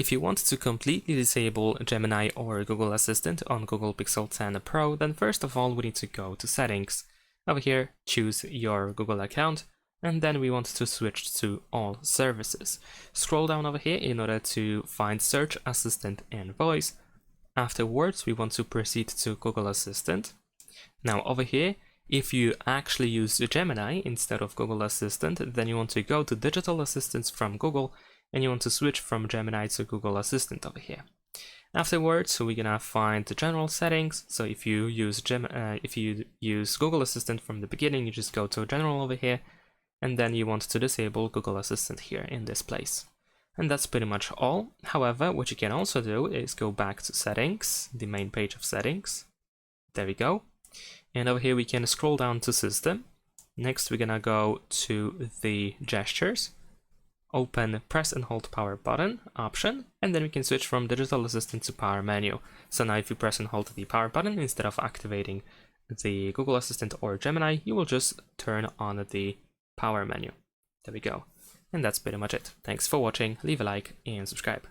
If you want to completely disable Gemini or Google Assistant on Google Pixel 10 Pro, then first of all we need to go to Settings. Over here, choose your Google account, and then we want to switch to All Services. Scroll down over here in order to find Search Assistant and Voice. Afterwards, we want to proceed to Google Assistant. Now over here, if you actually use Gemini instead of Google Assistant, then you want to go to Digital Assistants from Google, and you want to switch from Gemini to Google Assistant over here. Afterwards, we're gonna find the general settings. So if you use Google Assistant from the beginning, you just go to General over here, and then you want to disable Google Assistant here in this place. And that's pretty much all. However, what you can also do is go back to Settings, the main page of Settings. There we go. And over here we can scroll down to System. Next we're gonna go to the Gestures, open Press and Hold Power Button option, and then we can switch from Digital Assistant to Power Menu. So now if you press and hold the Power button, instead of activating the Google Assistant or Gemini, you will just turn on the Power menu. There we go. And that's pretty much it. Thanks for watching, leave a like and subscribe.